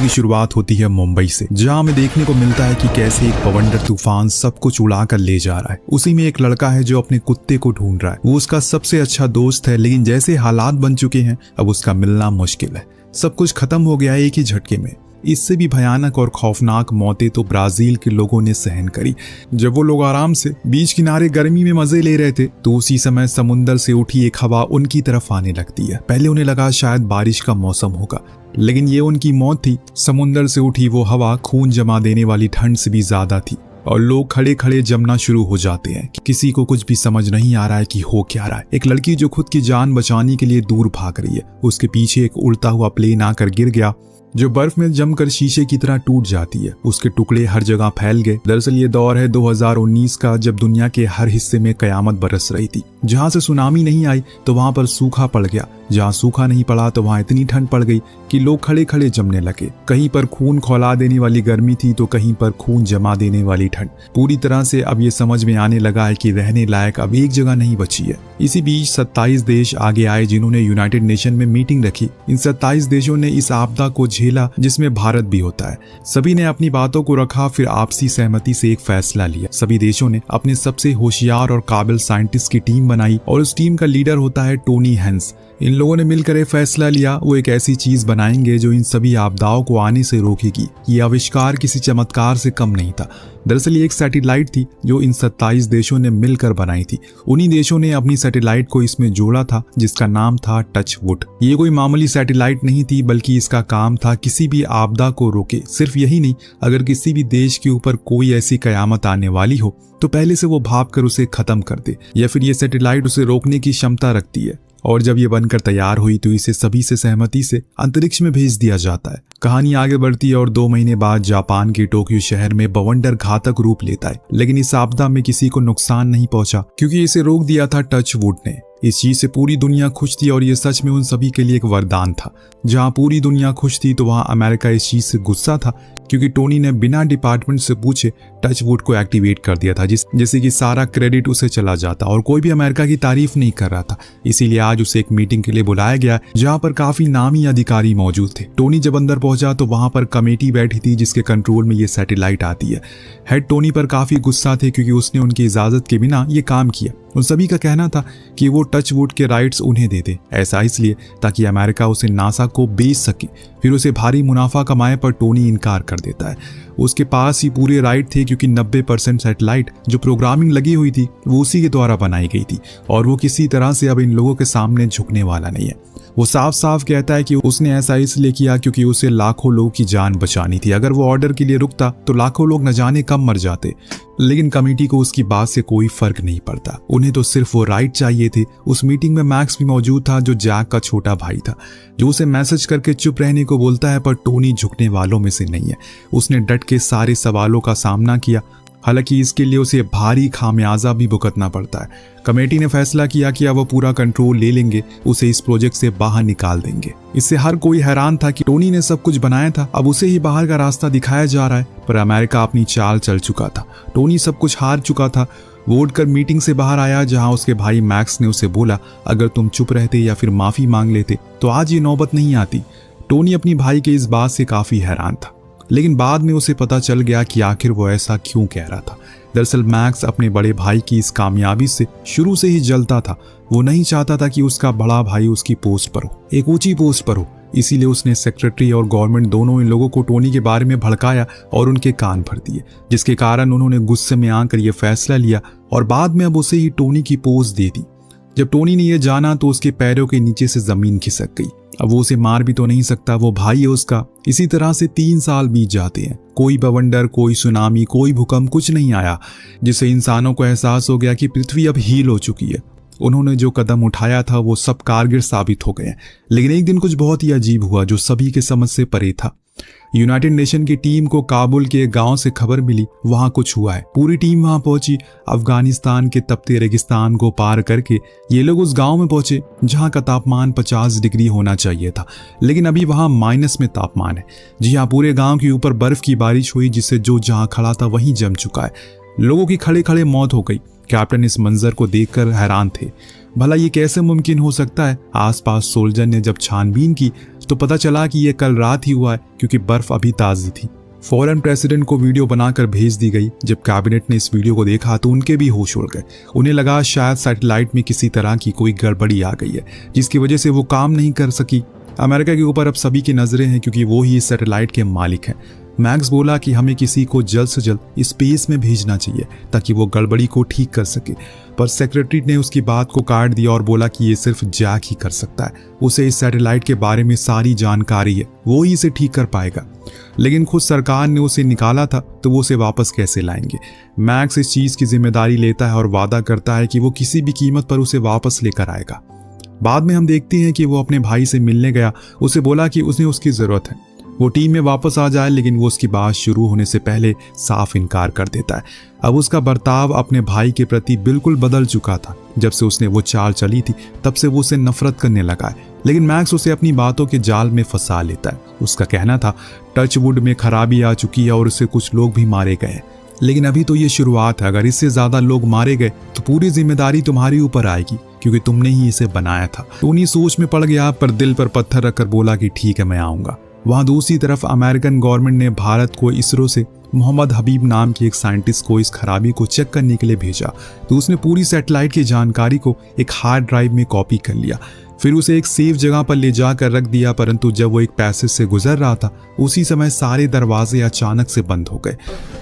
शुरुआत होती है मुंबई से, जहां हमें देखने को मिलता है कि कैसे एक बवंडर तूफान सब कुछ उड़ा कर ले जा रहा है। उसी में एक लड़का है जो अपने कुत्ते को ढूंढ रहा है। वो उसका सबसे अच्छा दोस्त है, लेकिन जैसे हालात बन चुके हैं अब उसका मिलना मुश्किल है। सब कुछ खत्म हो गया है एक ही झटके में। इससे भी भयानक और खौफनाक मौतें तो ब्राजील के लोगों ने सहन करी। जब वो लोग आराम से बीच किनारे गर्मी में मजे ले रहे थे तो उसी समय समुंदर से उठी एक हवा उनकी तरफ आने लगती है। पहले उन्हें लगा शायद बारिश का मौसम होगा, लेकिन ये उनकी मौत थी। समुंदर से उठी वो हवा खून जमा देने वाली ठंड से भी ज्यादा थी और लोग खड़े खड़े जमना शुरू हो जाते हैं। किसी को कुछ भी समझ नहीं आ रहा है कि हो क्या रहा है। एक लड़की जो खुद की जान बचाने के लिए दूर भाग रही है, उसके पीछे एक उड़ता हुआ प्लेन आकर गिर गया जो बर्फ में जमकर शीशे की तरह टूट जाती है। उसके टुकड़े हर जगह फैल गए। दरअसल ये दौर है 2019 का, जब दुनिया के हर हिस्से में कयामत बरस रही थी। जहां से सुनामी नहीं आई तो वहां पर सूखा पड़ गया, जहां सूखा नहीं पड़ा तो वहां इतनी ठंड पड़ गई कि लोग खड़े खड़े जमने लगे। कहीं पर खून खौला देने वाली गर्मी थी तो कहीं पर खून जमा देने वाली ठंड। पूरी तरह से अब ये समझ में आने लगा है कि रहने लायक अब एक जगह नहीं बची है। इसी बीच 27 देश आगे आए जिन्होंने यूनाइटेड नेशन में मीटिंग रखी। इन 27 देशों ने इस आपदा को झेला, जिसमें भारत भी होता है। सभी ने अपनी बातों को रखा, फिर आपसी सहमति से एक फैसला लिया। सभी देशों ने अपने सबसे होशियार और काबिल साइंटिस्ट की टीम बनाई और उस टीम का लीडर होता है टोनी हैंस। इन लोगों ने मिलकर एक फैसला लिया, वो एक ऐसी चीज बनाएंगे जो इन सभी आपदाओं को आने से रोकेगी। ये आविष्कार किसी चमत्कार से कम नहीं था। दरअसल ये एक सैटेलाइट थी जो इन 27 देशों ने मिलकर बनाई थी। उन्हीं देशों ने अपनी सैटेलाइट को इसमें जोड़ा था, जिसका नाम था टचवुड। ये कोई मामूली सैटेलाइट नहीं थी, बल्कि इसका काम था किसी भी आपदा को रोके। सिर्फ यही नहीं, अगर किसी भी देश के ऊपर कोई ऐसी कयामत आने वाली हो तो पहले से वो भाप कर उसे खत्म कर दे, या फिर ये सैटेलाइट उसे रोकने की क्षमता रखती है। और जब ये बनकर तैयार हुई तो इसे सभी से सहमति से अंतरिक्ष में भेज दिया जाता है। कहानी आगे बढ़ती है और 2 महीने बाद जापान के टोक्यो शहर में बवंडर घातक रूप लेता है। लेकिन इस आपदा में किसी को नुकसान नहीं पहुंचा, क्योंकि इसे रोक दिया था टचवुड ने। इस चीज से पूरी दुनिया खुश थी और ये सच में उन सभी के लिए एक वरदान था। जहां पूरी दुनिया खुश थी तो वहां अमेरिका इस चीज से गुस्सा था, क्योंकि टोनी ने बिना डिपार्टमेंट से पूछे टचवुड को एक्टिवेट कर दिया था, जैसे कि सारा क्रेडिट उसे चला जाता और कोई भी अमेरिका की तारीफ नहीं कर रहा था। इसीलिए आज उसे एक मीटिंग के लिए बुलाया गया, जहां पर काफी नामी अधिकारी मौजूद थे। टोनी जब अंदर पहुंचा तो वहां पर कमेटी बैठी थी जिसके कंट्रोल में ये सैटेलाइट आती है। हेड टोनी पर काफी गुस्सा थे, क्योंकि उसने उनकी इजाजत के बिना ये काम किया। उन सभी का कहना था कि वो टचवुड के राइट्स उन्हें दे दे, ऐसा इसलिए ताकि अमेरिका उसे नासा को बेच सके, फिर उसे भारी मुनाफा कमाए। पर टोनी इनकार कर देता है। उसके पास ही पूरे राइट थे, क्योंकि 90% सैटेलाइट जो प्रोग्रामिंग लगी हुई थी वो उसी के द्वारा बनाई गई थी और वो किसी तरह से अब इन लोगों के सामने झुकने वाला नहीं है। वो साफ साफ कहता है कि उसने ऐसा इसलिए किया क्योंकि उसे लाखों लोगों की जान बचानी थी। अगर वो ऑर्डर के लिए रुकता तो लाखों लोग न जाने कब मर जाते। लेकिन कमेटी को उसकी बात से कोई फर्क नहीं पड़ता, उन्हें तो सिर्फ वो राइट चाहिए थे। उस मीटिंग में मैक्स भी मौजूद था, जो जैक का छोटा भाई था, जो उसे मैसेज करके चुप रहने को बोलता है। पर टोनी झुकने वालों में से नहीं है। उसने डट के सारे सवालों का सामना किया, हालांकि इसके लिए उसे भारी खामियाजा भी भुगतना पड़ता है। कमेटी ने फैसला किया कि अब वो पूरा कंट्रोल ले लेंगे, उसे इस प्रोजेक्ट से बाहर निकाल देंगे। इससे हर कोई हैरान था कि टोनी ने सब कुछ बनाया था, अब उसे ही बाहर का रास्ता दिखाया जा रहा है। पर अमेरिका अपनी चाल चल चुका था। टोनी सब कुछ हार चुका था। वोट कर मीटिंग से बाहर आया, जहां उसके भाई मैक्स ने उसे बोला, अगर तुम चुप रहते या फिर माफी मांग लेते तो आज ये नौबत नहीं आती। टोनी अपनी भाई के इस बात से काफी हैरान था, लेकिन बाद में उसे पता चल गया कि आखिर वो ऐसा क्यों कह रहा था। दरअसल मैक्स अपने बड़े भाई की इस कामयाबी से शुरू से ही जलता था। वो नहीं चाहता था कि उसका बड़ा भाई उसकी पोस्ट पर हो, एक ऊंची पोस्ट पर हो। इसीलिए उसने सेक्रेटरी और गवर्नमेंट दोनों इन लोगों को टोनी के बारे में भड़काया और उनके कान भर दिए, जिसके कारण उन्होंने गुस्से में आकर यह फैसला लिया और बाद में अब उसे ही टोनी की पोस्ट दे दी। जब टोनी ने यह जाना तो उसके पैरों के नीचे से जमीन खिसक गई। अब वो उसे मार भी तो नहीं सकता, वो भाई है उसका। इसी तरह से 3 साल बीत जाते हैं। कोई बवंडर, कोई सुनामी, कोई भूकंप, कुछ नहीं आया, जिससे इंसानों को एहसास हो गया कि पृथ्वी अब हील हो चुकी है। उन्होंने जो कदम उठाया था वो सब कारगर साबित हो गए। लेकिन एक दिन कुछ बहुत ही अजीब हुआ जो सभी के समझ से परे था। यूनाइटेड नेशन की टीम को काबुल के एक गांव से खबर मिली, वहां कुछ हुआ है। पूरी टीम वहां पहुंची। अफगानिस्तान के तपते रेगिस्तान को पार करके ये लोग उस गांव में पहुंचे जहां का तापमान 50 डिग्री होना चाहिए था, लेकिन अभी वहां माइनस में तापमान है। जी हाँ, पूरे गांव के ऊपर बर्फ की बारिश हुई, जिससे जो जहां खड़ा था वहीं जम चुका है। लोगों की खड़े खड़े मौत हो गई। कैप्टन इस मंजर को देखकर हैरान थे। भला ये कैसे मुमकिन हो सकता है? आसपास सोल्जर ने जब छानबीन की तो पता चला कि ये कल रात ही हुआ है क्योंकि बर्फ अभी ताज़ी थी। फौरन प्रेसिडेंट को वीडियो बनाकर भेज दी गई। जब कैबिनेट ने इस वीडियो को देखा तो उनके भी होश उड़ गए। उन्हें लगा शायद सैटेलाइट में किसी तरह की कोई गड़बड़ी आ गई है जिसकी वजह से वो काम नहीं कर सकी। अमेरिका के ऊपर अब सभी की नजरें हैं क्योंकि वो ही इस सैटेलाइट के मालिक हैं। मैक्स बोला कि हमें किसी को जल्द से जल्द स्पेस में भेजना चाहिए ताकि वो गड़बड़ी को ठीक कर सके, पर सेक्रेटरी ने उसकी बात को काट दिया और बोला कि ये सिर्फ जैक ही कर सकता है। उसे इस सैटेलाइट के बारे में सारी जानकारी है, वो ही इसे ठीक कर पाएगा। लेकिन खुद सरकार ने उसे निकाला था तो वो उसे वापस कैसे लाएंगे। मैक्स इस चीज की जिम्मेदारी लेता है और वादा करता है कि वो किसी भी कीमत पर उसे वापस लेकर आएगा। बाद में हम देखते हैं कि वो अपने भाई से मिलने गया। उसे बोला कि उसे उसकी जरूरत है, वो टीम में वापस आ जाए, लेकिन वो उसकी बात शुरू होने से पहले साफ इनकार कर देता है। अब उसका बर्ताव अपने भाई के प्रति बिल्कुल बदल चुका था। जब से उसने वो चाल चली थी तब से वो उसे नफरत करने लगा है। लेकिन मैक्स उसे अपनी बातों के जाल में फंसा लेता है। उसका कहना था टचवुड में खराबी आ चुकी है और उससे कुछ लोग भी मारे गए, लेकिन अभी तो ये शुरुआत है। अगर इससे ज्यादा लोग मारे गए तो पूरी जिम्मेदारी तुम्हारी ऊपर आएगी क्योंकि तुमने ही इसे बनाया था। टोनी सोच में पड़ गया, पर दिल पर पत्थर रखकर बोला कि ठीक है, मैं आऊंगा। वहां दूसरी तरफ अमेरिकन गवर्नमेंट ने भारत को इसरो से मोहम्मद हबीब नाम के एक साइंटिस्ट को इस खराबी को चेक करने के लिए भेजा। तो उसने पूरी सैटेलाइट की जानकारी को एक हार्ड ड्राइव में कॉपी कर लिया, फिर उसे एक सेफ जगह पर ले जाकर रख दिया। परंतु जब वो एक पैसेज से गुजर रहा था उसी समय सारे दरवाजे अचानक से बंद हो गए।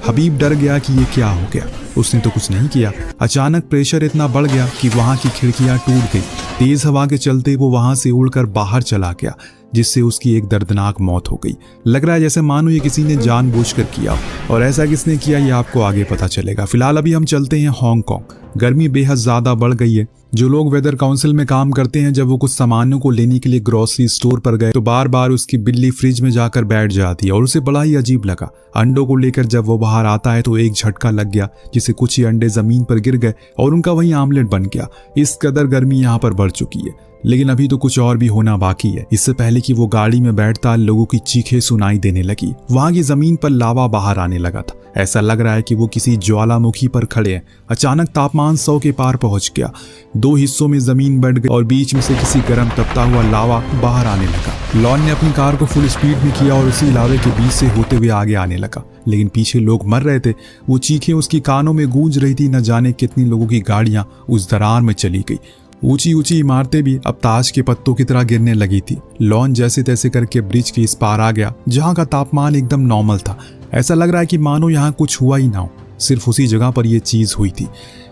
हबीब डर गया कि ये क्या हो गया। उसने तो कुछ नहीं किया, अचानक प्रेशर इतना बढ़ गया कि वहां की खिड़कियां टूट गई। तेज हवा के चलते वो वहां से उड़कर बाहर चला गया, जिससे उसकी एक दर्दनाक मौत हो गई। लग रहा है जैसे मानो ये किसी ने जानबूझकर किया, और ऐसा किसने किया ये आपको आगे पता चलेगा। फिलहाल अभी हम चलते हैं हांगकांग। गर्मी बेहद ज्यादा बढ़ गई है। जो लोग वेदर काउंसिल में काम करते हैं, जब वो कुछ सामानों को लेने के लिए ग्रोसरी स्टोर पर गए तो बार बार उसकी बिल्ली फ्रिज में जाकर बैठ जाती है और उसे बड़ा ही अजीब लगा। अंडों को लेकर जब वो बाहर आता है तो एक झटका लग गया, जिससे कुछ ही अंडे जमीन पर गिर गए और उनका वही आमलेट बन गया। इस कदर गर्मी यहाँ पर बढ़ चुकी है, लेकिन अभी तो कुछ और भी होना बाकी है। इससे पहले कि वो गाड़ी में बैठता, लोगों की चीखें सुनाई देने लगी। वहां की जमीन पर लावा बाहर आने लगा था। ऐसा लग रहा है कि वो किसी ज्वालामुखी पर खड़े हैं। अचानक तापमान 100 के पार पहुंच गया। 2 हिस्सों में जमीन बढ़ गई और बीच में से किसी गर्म तपता हुआ लावा बाहर आने लगा। लॉन ने अपनी कार को फुल स्पीड में किया और उसी लावे के बीच से होते हुए आगे आने लगा, लेकिन पीछे लोग मर रहे थे। वो चीखें उसकी कानों में गूंज रही थी। न जाने कितनी लोगों की गाड़ियां उस दरार में चली गई। ऊंची ऊंची इमारतें भी अब ताश के पत्तों की तरह गिरने लगी थी। लॉन जैसे तैसे करके ब्रिज के इस पार आ गया, जहां का तापमान एकदम नॉर्मल था। ऐसा लग रहा है कि मानो यहाँ कुछ हुआ ही ना हो, सिर्फ उसी जगह पर यह चीज हुई थी।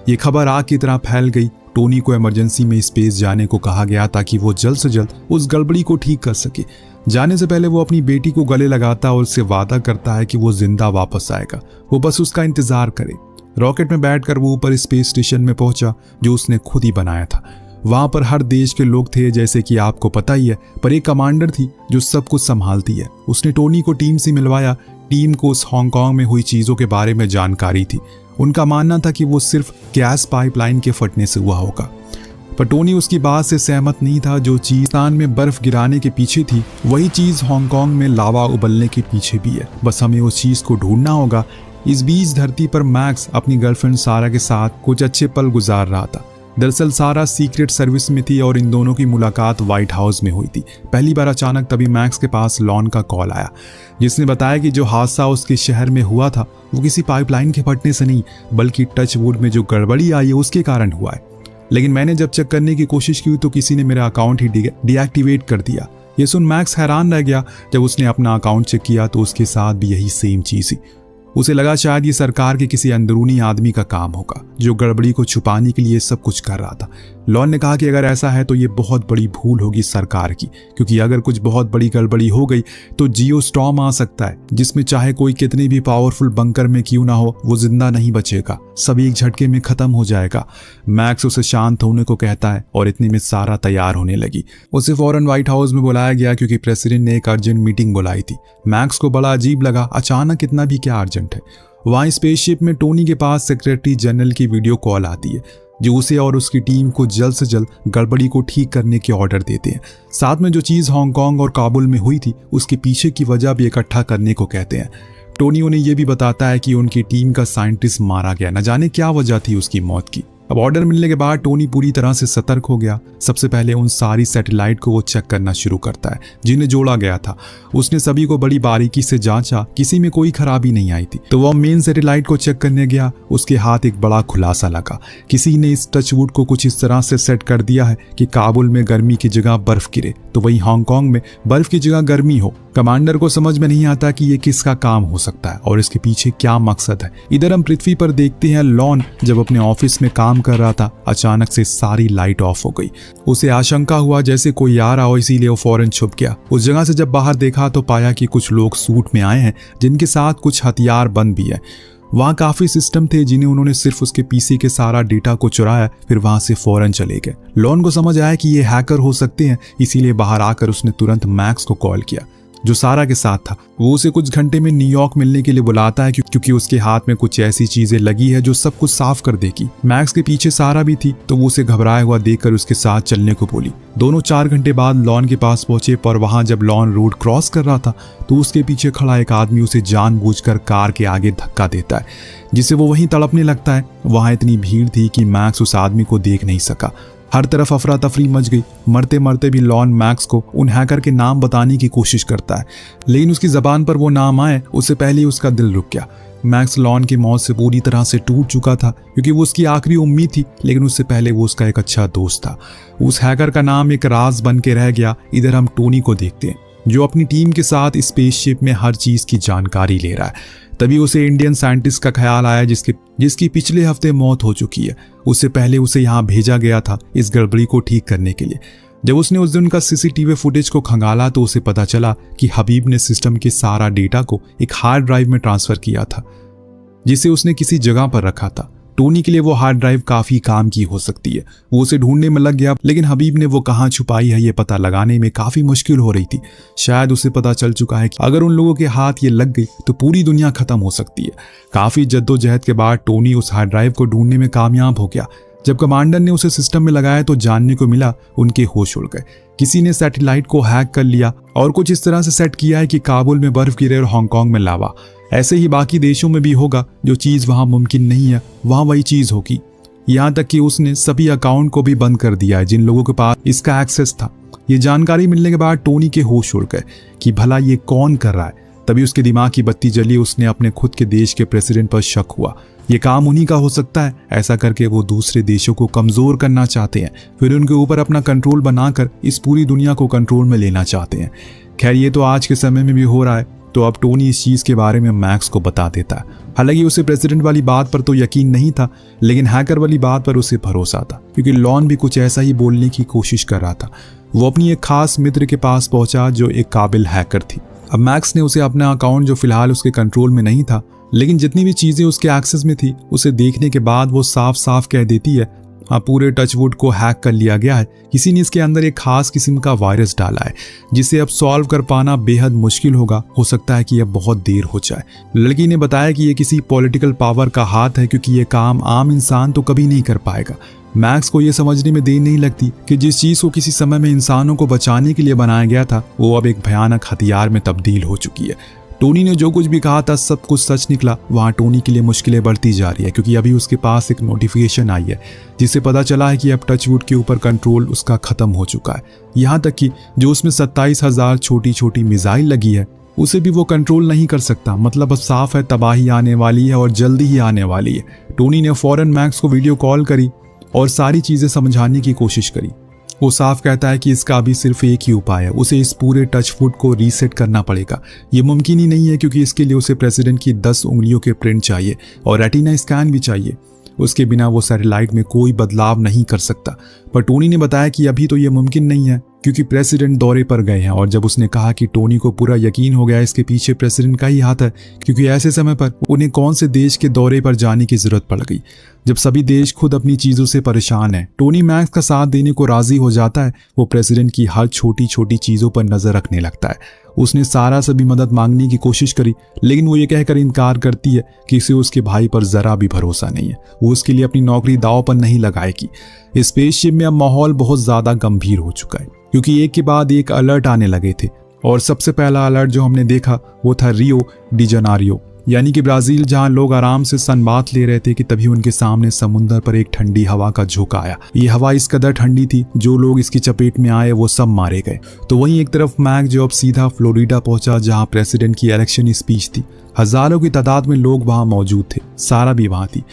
ये खबर आग की तरह फैल गई। टोनी को इमरजेंसी में स्पेस जाने को कहा गया ताकि वो जल्द से जल्द उस गड़बड़ी को ठीक कर सके। जाने से पहले वो अपनी बेटी को गले लगाता और उससे वादा करता है कि वो जिंदा वापस आएगा, वो बस उसका इंतजार करे। रॉकेट में बैठकर वो ऊपर स्पेस स्टेशन में पहुंचा, जो उसने खुद ही बनाया था। वहां पर हर देश के लोग थे, जैसे कि आपको पता ही है, पर एक कमांडर थी जो सब कुछ संभालती है। उसने टोनी को टीम से मिलवाया। टीम को उस हांगकांग में हुई चीजों के बारे में जानकारी थी। उनका मानना था कि वो सिर्फ गैस पाइपलाइन के फटने से हुआ होगा, पर टोनी उसकी बात से सहमत नहीं था। जो चीज तान में बर्फ गिराने के पीछे थी, वही चीज हांगकांग में लावा उबलने के पीछे भी है। बस हमें उस चीज को ढूंढना होगा। इस बीच धरती पर मैक्स अपनी गर्लफ्रेंड सारा के साथ कुछ अच्छे पल गुजार रहा था। दरअसल सारा सीक्रेट सर्विस में थी और इन दोनों की मुलाकात व्हाइट हाउस में हुई थी पहली बार। अचानक तभी मैक्स के पास लॉन का कॉल आया, जिसने बताया कि जो हादसा उसके शहर में हुआ था वो किसी पाइपलाइन के फटने से नहीं, बल्कि टचवुड में जो गड़बड़ी आई है उसके कारण हुआ है। लेकिन मैंने जब चेक करने की कोशिश की तो किसी ने मेरा अकाउंट ही डीएक्टिवेट कर दिया। ये सुन मैक्स हैरान रह गया। जब उसने अपना अकाउंट चेक किया तो उसके साथ भी यही सेम चीज थी। उसे लगा शायद ये सरकार के किसी अंदरूनी आदमी का काम होगा, जो गड़बड़ी को छुपाने के लिए सब कुछ कर रहा था। लॉन ने कहा कि अगर ऐसा है तो ये बहुत बड़ी भूल होगी सरकार की, क्योंकि अगर कुछ बहुत बड़ी गड़बड़ी हो गई तो जियो स्टॉर्म आ सकता है, जिसमें चाहे कोई कितनी भी पावरफुल बंकर में क्यों ना हो, वो जिंदा नहीं बचेगा, सब एक झटके में खत्म हो जाएगा। मैक्स उसे शांत होने को कहता है और इतने में सारा तैयार होने लगी। उसे फौरन व्हाइट हाउस में बुलाया गया क्योंकि प्रेसिडेंट ने एक अर्जेंट मीटिंग बुलाई थी। मैक्स को बड़ा अजीब लगा, अचानक इतना भी क्या अर्जेंट है। वहां स्पेसशिप में टोनी के पास सेक्रेटरी जनरल की वीडियो कॉल आती है, जो उसे और उसकी टीम को जल्द से जल्द गड़बड़ी को ठीक करने के ऑर्डर देते हैं। साथ में जो चीज हांगकांग और काबुल में हुई थी उसके पीछे की वजह भी इकट्ठा करने को कहते हैं। टोनी उन्हें यह भी बताता है कि उनकी टीम का साइंटिस्ट मारा गया, न जाने क्या वजह थी उसकी मौत की। अब ऑर्डर मिलने के बाद टोनी पूरी तरह से सतर्क हो गया। सबसे पहले उन सारी सैटेलाइट को वो चेक करना शुरू करता है जिन्हें जोड़ा गया था। उसने सभी को बड़ी बारीकी से जांचा, किसी में कोई खराबी नहीं आई थी। तो वह मेन सैटेलाइट को चेक करने गया। उसके हाथ एक बड़ा खुलासा लगा। किसी ने इस टचवुड को कुछ इस तरह से सेट कर दिया है कि काबुल में गर्मी की जगह बर्फ गिरे तो वहीं हांगकांग में बर्फ की जगह गर्मी हो। कमांडर को समझ में नहीं आता कि ये किसका काम हो सकता है और इसके पीछे क्या मकसद है। इधर हम पृथ्वी पर देखते हैं लॉन जब अपने ऑफिस में काम कर रहा था, अचानक से सारी लाइट ऑफ हो गई। उसे आशंका हुआ जैसे कोई आ रहा हो, इसीलिए वो फौरन छुप गया। उस जगह से जब बाहर देखा तो पाया कि कुछ लोग सूट में आए हैं जिनके साथ कुछ हथियार बंद भी है। वहाँ काफी सिस्टम थे जिन्हें उन्होंने सिर्फ उसके पीसी के सारा डेटा को चुराया, फिर वहां से फौरन चले गए। लॉन को समझ आया कि ये हैकर हो सकते हैं, इसीलिए बाहर आकर उसने तुरंत मैक्स को कॉल किया जो सारा के साथ था। वो उसे कुछ घंटे में न्यूयॉर्क मिलने के लिए बुलाता है क्योंकि उसके हाथ में कुछ ऐसी चीजें लगी है जो सब कुछ साफ कर देगी। मैक्स के पीछे सारा भी थी तो वो उसे घबराया हुआ देखकर उसके साथ चलने को बोली। दोनों 4 घंटे बाद लॉन के पास पहुंचे, पर वहां जब लॉन रोड क्रॉस कर रहा था तो उसके पीछे खड़ा एक आदमी उसे जानबूझकर कार के आगे धक्का देता है, जिससे वो वहीं तड़पने लगता है। वहां इतनी भीड़ थी कि मैक्स उस आदमी को देख नहीं सका। हर तरफ अफरा तफरी मच गई। मरते मरते भी लॉन मैक्स को उन हैकर के नाम बताने की कोशिश करता है, लेकिन उसकी जबान पर वो नाम आए उससे पहले ही उसका दिल रुक गया। मैक्स लॉन की मौत से पूरी तरह से टूट चुका था क्योंकि वो उसकी आखिरी उम्मीद थी, लेकिन उससे पहले वो उसका एक अच्छा दोस्त था। उस हैकर का नाम एक राज बन के रह गया। इधर हम टोनी को देखते हैं जो अपनी टीम के साथ स्पेसशिप में हर चीज की जानकारी ले रहा है। तभी उसे इंडियन साइंटिस्ट का ख्याल आया जिसकी पिछले हफ्ते मौत हो चुकी है। उससे पहले उसे यहाँ भेजा गया था इस गड़बड़ी को ठीक करने के लिए। जब उसने उस दिन का सीसीटीवी फुटेज को खंगाला तो उसे पता चला कि हबीब ने सिस्टम के सारा डेटा को एक हार्ड ड्राइव में ट्रांसफर किया था जिसे उसने किसी जगह पर रखा था। टोनी के लिए वो हार्ड ड्राइव काफी काम की हो सकती है। वो उसे ढूंढने में लग गया, लेकिन हबीब ने वो कहाँ छुपाई है ये पता लगाने में काफी मुश्किल हो रही थी। शायद उसे पता चल चुका है कि अगर उन लोगों के हाथ ये लग गई तो पूरी दुनिया खत्म हो सकती है। काफी जद्दोजहद के बाद टोनी उस हार्ड ड्राइव को ढूंढने में कामयाब हो गया। जब कमांडर ने उसे सिस्टम में लगाया तो जानने को मिला उनके होश उड़ गए। किसी ने सैटेलाइट को हैक कर लिया और कुछ इस तरह से सेट किया है कि काबुल में बर्फ गिरे और हांगकांग में लावा। ऐसे ही बाकी देशों में भी होगा। जो चीज वहां मुमकिन नहीं है वहां वही चीज होगी। यहाँ तक कि उसने सभी अकाउंट को भी बंद कर दिया है जिन लोगों के पास इसका एक्सेस था। ये जानकारी मिलने के बाद टोनी के होश उड़ गए कि भला ये कौन कर रहा है। तभी उसके दिमाग की बत्ती जली। उसने अपने खुद के देश के प्रेसिडेंट पर शक हुआ। ये काम उन्हीं का हो सकता है। ऐसा करके वो दूसरे देशों को कमजोर करना चाहते हैं, फिर उनके ऊपर अपना कंट्रोल बनाकर इस पूरी दुनिया को कंट्रोल में लेना चाहते हैं। खैर ये तो आज के समय में भी हो रहा है। तो अब टोनी इस चीज के बारे में मैक्स को बता देता है। हालांकि उसे प्रेसिडेंट वाली बात पर तो यकीन नहीं था, लेकिन हैकर वाली बात पर उसे भरोसा था क्योंकि लॉन भी कुछ ऐसा ही बोलने की कोशिश कर रहा था। वो अपनी एक खास मित्र के पास पहुंचा जो एक काबिल हैकर थी। अब मैक्स ने उसे अपना अकाउंट जो फिलहाल उसके कंट्रोल में नहीं था, लेकिन जितनी भी चीजें उसके एक्सेस में थी उसे देखने के बाद वो साफ साफ कह देती है हाँ पूरे टचवुड को हैक कर लिया गया है। किसी ने इसके अंदर एक खास किस्म का वायरस डाला है जिसे अब सॉल्व कर पाना बेहद मुश्किल होगा। हो सकता है कि अब बहुत देर हो जाए। लड़की ने बताया कि ये किसी पॉलिटिकल पावर का हाथ है क्योंकि ये काम आम इंसान तो कभी नहीं कर पाएगा। मैक्स को ये समझने में देर नहीं लगती कि जिस चीज को किसी समय में इंसानों को बचाने के लिए बनाया गया था वो अब एक भयानक हथियार में तब्दील हो चुकी है। टोनी ने जो कुछ भी कहा था सब कुछ सच निकला। वहाँ टोनी के लिए मुश्किलें बढ़ती जा रही है क्योंकि अभी उसके पास एक नोटिफिकेशन आई है जिससे पता चला है कि अब टचवुड के ऊपर कंट्रोल उसका खत्म हो चुका है। यहाँ तक कि जो उसमें 27,000 छोटी छोटी मिसाइल लगी है उसे भी वो कंट्रोल नहीं कर सकता। मतलब अब साफ है तबाही आने वाली है और जल्दी ही आने वाली है। टोनी ने फौरन मैक्स को वीडियो कॉल करी और सारी चीजें समझाने की कोशिश करी। वो साफ कहता है कि इसका अभी सिर्फ एक ही उपाय है, उसे इस पूरे टचवुड को रीसेट करना पड़ेगा। ये मुमकिन ही नहीं है क्योंकि इसके लिए उसे प्रेसिडेंट की 10 उंगलियों के प्रिंट चाहिए और रेटिना स्कैन भी चाहिए। उसके बिना वो सैटेलाइट में कोई बदलाव नहीं कर सकता। पर टोनी ने बताया कि अभी तो ये मुमकिन नहीं है क्योंकि प्रेसिडेंट दौरे पर गए हैं। और जब उसने कहा कि टोनी को पूरा यकीन हो गया इसके पीछे प्रेसिडेंट का ही हाथ है क्योंकि ऐसे समय पर उन्हें कौन से देश के दौरे पर जाने की जरूरत पड़ गई जब सभी देश खुद अपनी चीजों से परेशान है। टोनी मैक्स का साथ देने को राजी हो जाता है। वो प्रेसिडेंट की हर छोटी छोटी चीजों पर नजर रखने लगता है। उसने सारा से भी मदद मांगने की कोशिश करी, लेकिन वो ये कहकर इनकार करती है कि इसे उसके भाई पर जरा भी भरोसा नहीं है। वो उसके लिए अपनी नौकरी दांव पर नहीं लगाएगी। स्पेसशिप में अब माहौल बहुत ज्यादा गंभीर हो चुका है क्योंकि एक के बाद एक अलर्ट आने लगे थे और सबसे पहला अलर्ट जो हमने देखा वो था रियो डी जनेरियो। यानी कि ब्राजील, जहां लोग आराम से सनबाथ ले रहे थे कि तभी उनके सामने समुद्र पर एक ठंडी हवा का झोंका आया। ये हवा इस कदर ठंडी थी, जो लोग इसकी चपेट में आए वो सब मारे गए। तो वहीं एक तरफ मैक जो अब सीधा फ्लोरिडा पहुंचा, जहां प्रेसिडेंट की इलेक्शन स्पीच थी। हजारों की तादाद में लोग वहां मौजूद थे, सारा भी वहां थी।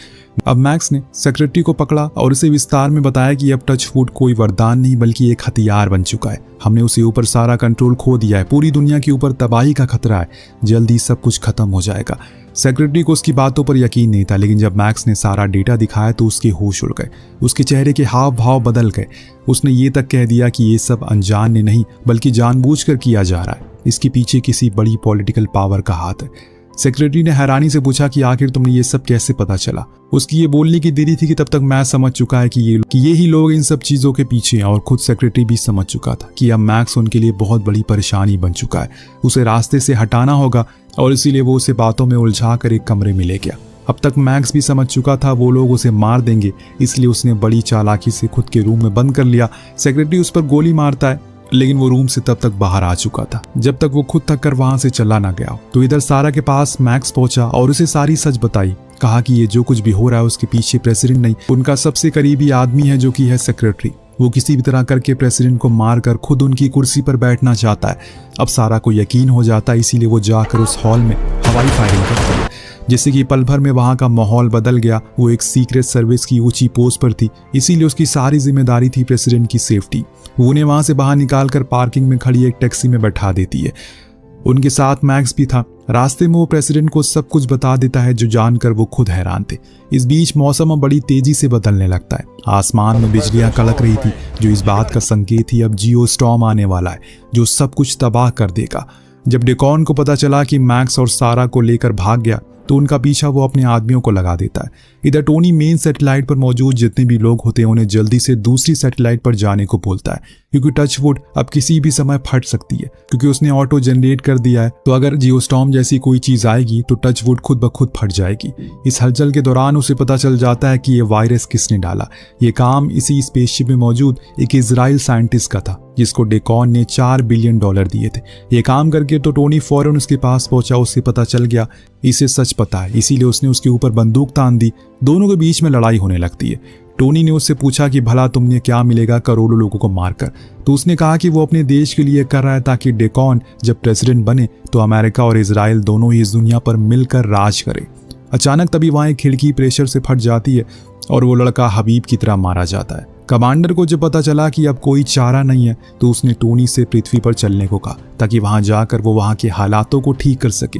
अब मैक्स ने सेक्रेटरी को पकड़ा और उसे विस्तार में बताया कि अब टच वुड कोई वरदान नहीं बल्कि एक हथियार बन चुका है। हमने उसे ऊपर सारा कंट्रोल खो दिया है, पूरी दुनिया के ऊपर तबाही का खतरा है, जल्दी सब कुछ खत्म हो जाएगा। सेक्रेटरी को उसकी बातों पर यकीन नहीं था, लेकिन जब मैक्स ने सारा डेटा दिखाया तो उसके होश उड़ गए, उसके चेहरे के हाव भाव बदल गए। उसने ये तक कह दिया कि ये सब अनजान ने नहीं बल्कि जानबूझकर किया जा रहा है, इसके पीछे किसी बड़ी पॉलिटिकल पावर का हाथ है। सेक्रेटरी ने हैरानी से पूछा कि आखिर तुमने ये सब कैसे पता चला। उसकी ये बोलने की देरी थी कि तब तक मैं समझ चुका है कि ये ही लोग इन सब चीजों के पीछे हैं, और खुद सेक्रेटरी भी समझ चुका था कि अब मैक्स उनके लिए बहुत बड़ी परेशानी बन चुका है। उसे रास्ते से हटाना होगा और इसीलिए वो उसे बातों में उलझा कर एक कमरे में ले गया। अब तक मैक्स भी समझ चुका था वो लोग उसे मार देंगे, इसलिए उसने बड़ी चालाकी से खुद के रूम में बंद कर लिया। सेक्रेटरी उस पर गोली मारता है, लेकिन वो रूम से तब तक बाहर आ चुका था जब तक वो खुद थक कर वहां से चला ना गया। तो इधर सारा के पास मैक्स पहुंचा और उसे सारी सच बताई। कहा कि ये जो कुछ भी हो रहा है उसके पीछे प्रेसिडेंट नहीं, उनका सबसे करीबी आदमी है जो कि है सेक्रेटरी। वो किसी भी तरह करके प्रेसिडेंट को मारकर खुद उनकी कुर्सी पर बैठना चाहता है। अब सारा को यकीन हो जाता है, इसीलिए वो जाकर उस हॉल में हवाई फायरिंग करती है, जिससे कि पल भर में वहां का माहौल बदल गया। वो एक सीक्रेट सर्विस की ऊंची पोस्ट पर थी, इसीलिए उसकी सारी जिम्मेदारी थी प्रेसिडेंट की सेफ्टी। वो उन्हें वहां से बाहर निकालकर पार्किंग में खड़ी एक टैक्सी में बैठा देती है। उनके साथ मैक्स भी था। रास्ते में वो प्रेसिडेंट को सब कुछ बता देता है, जो जानकर वो खुद हैरान थे। इस बीच मौसम अब बड़ी तेजी से बदलने लगता है। आसमान में बिजलियां कड़क रही थी, जो इस बात का संकेत थी अब जियो स्टॉर्म आने वाला है, जो सब कुछ तबाह कर देगा। जब डेकॉन को पता चला कि मैक्स और सारा को लेकर भाग गया तो उनका पीछा वो अपने आदमियों को लगा देता है। इधर टोनी मेन सैटेलाइट पर मौजूद जितने भी लोग होते हैं उन्हें जल्दी से दूसरी सैटेलाइट पर जाने को बोलता है, क्योंकि टचवुड अब किसी भी समय फट सकती है, क्योंकि उसने ऑटो जनरेट कर दिया है। तो अगर जियोस्टॉर्म जैसी कोई चीज आएगी तो टचवुड खुद ब खुद फट जाएगी। इस हलचल के दौरान उसे पता चल जाता है कि ये वायरस किसने डाला। ये काम इसी स्पेसशिप में मौजूद एक इजराइल साइंटिस्ट का था, जिसको डेकॉन ने $4 बिलियन दिए थे। ये काम करके तो टोनी फौरन उसके पास पहुंचा। उसे पता चल गया इसे सच पता है, इसीलिए उसने उसके ऊपर बंदूक तान दी। दोनों के बीच में लड़ाई होने लगती है। टोनी ने उससे पूछा कि भला तुमने क्या मिलेगा करोड़ों लोगों को मारकर। तो उसने कहा कि वो अपने देश के लिए कर रहा है, ताकि डेकॉन जब प्रेसिडेंट बने तो अमेरिका और इजराइल दोनों ही इस दुनिया पर मिलकर राज करे। अचानक तभी वहां एक खिड़की प्रेशर से फट जाती है और वो लड़का हबीब की तरह मारा जाता है। कमांडर को जब पता चला कि अब कोई चारा नहीं है तो उसने टोनी से पृथ्वी पर चलने को कहा, ताकि वहां जाकर वो वहां के हालातों को ठीक कर सके।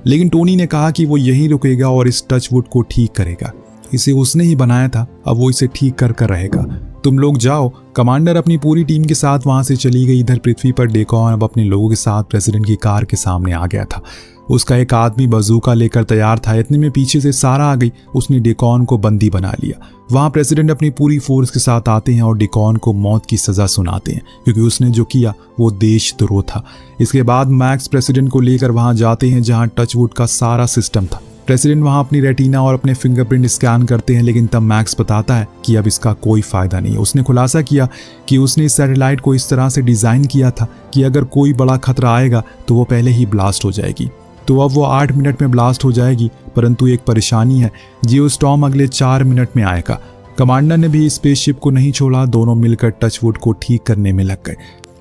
लेकिन टोनी ने कहा कि वो यहीं रुकेगा और इस टचवुड को ठीक करेगा। इसे उसने ही बनाया था, अब वो इसे ठीक कर रहेगा। तुम लोग जाओ। कमांडर अपनी पूरी टीम के साथ वहां से चली गई। इधर पृथ्वी पर डेकॉन अब अपने लोगों के साथ प्रेसिडेंट की कार के सामने आ गया था। उसका एक आदमी बंदूका लेकर तैयार था। इतने में पीछे से सारा आ गई। उसने डेकॉन को बंदी बना लिया। वहां प्रेसिडेंट अपनी पूरी फोर्स के साथ आते हैं और डेकॉन को मौत की सजा सुनाते हैं, क्योंकि उसने जो किया वो देशद्रोह था। इसके बाद मैक्स प्रेसिडेंट को लेकर वहां जाते हैं जहां टचवुड का सारा सिस्टम था। प्रेसिडेंट वहां अपनी रेटिना और अपने फिंगरप्रिंट स्कैन करते हैं, लेकिन तब मैक्स बताता है कि अब इसका कोई फायदा नहीं है। उसने खुलासा किया कि उसने इस सैटेलाइट को इस तरह से डिजाइन किया था कि अगर कोई बड़ा खतरा आएगा तो वो पहले ही ब्लास्ट हो जाएगी। तो अब वो 8 मिनट में ब्लास्ट हो जाएगी, परंतु एक परेशानी है, जियोस्टॉर्म अगले 4 मिनट में आएगा। कमांडर ने भी स्पेसशिप को नहीं छोड़ा। दोनों मिलकर टचवुड को ठीक करने में लग गए।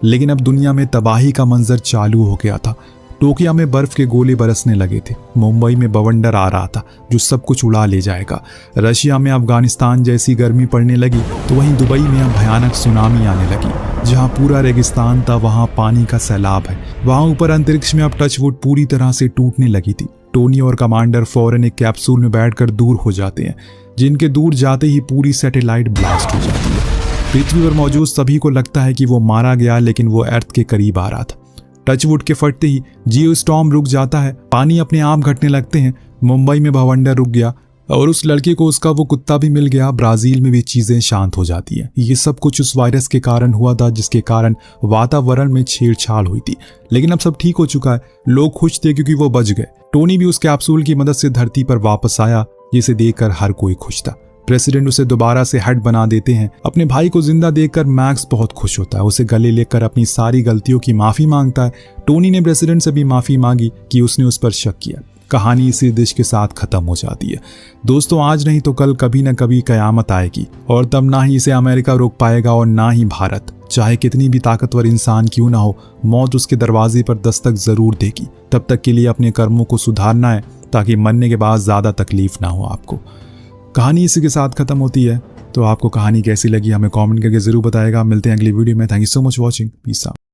लेकिन अब दुनिया में तबाही का मंजर चालू हो गया था। टोक्यो में बर्फ के गोले बरसने लगे थे। मुंबई में बवंडर आ रहा था जो सब कुछ उड़ा ले जाएगा। रशिया में अफगानिस्तान जैसी गर्मी पड़ने लगी, तो वहीं दुबई में अब भयानक सुनामी आने लगी। जहां पूरा रेगिस्तान था वहां पानी का सैलाब है। वहां ऊपर अंतरिक्ष में अब टचवुड पूरी तरह से टूटने लगी थी। टोनी और कमांडर फौरन एक कैप्सूल में बैठकर दूर हो जाते हैं, जिनके दूर जाते ही पूरी सैटेलाइट ब्लास्ट हो जाती है। पृथ्वी पर मौजूद सभी को लगता है कि वो मारा गया, लेकिन वो अर्थ के करीब आ रहा था। टचवुड के फटते ही जियोस्टॉर्म रुक जाता है। पानी अपने आप घटने लगते हैं। मुंबई में भवंडर रुक गया और उस लड़के को उसका वो कुत्ता भी मिल गया। ब्राजील में भी चीजें शांत हो जाती हैं। ये सब कुछ उस वायरस के कारण हुआ था, जिसके कारण वातावरण में छेड़छाड़ हुई थी। लेकिन अब सब ठीक हो चुका है। लोग खुश थे क्योंकि वो बच गए। टोनी भी उस कैप्सूल की मदद से धरती पर वापस आया, जिसे देखकर हर कोई खुश था। प्रेसिडेंट उसे दोबारा से हेड बना देते हैं। अपने भाई को जिंदा देखकर मैक्स बहुत खुश होता है, उसे गले लेकर अपनी सारी गलतियों की माफी मांगता है। टोनी ने प्रेसिडेंट से भी माफी मांगी कि उसने उस पर शक किया। कहानी इसी डिश के साथ खत्म हो जाती है। दोस्तों, आज नहीं तो कल कभी न कभी कयामत आएगी और तब ना ही इसे अमेरिका रोक पाएगा और ना ही भारत। चाहे कितनी भी ताकतवर इंसान क्यों ना हो, मौत उसके दरवाजे पर दस्तक जरूर देगी। तब तक के लिए अपने कर्मों को सुधारना है ताकि मरने के बाद ज्यादा तकलीफ ना हो आपको। कहानी इसी के साथ खत्म होती है। तो आपको कहानी कैसी लगी हमें कमेंट करके जरूर बताएगा। मिलते हैं अगली वीडियो में। Thank you so much watching. Peace out.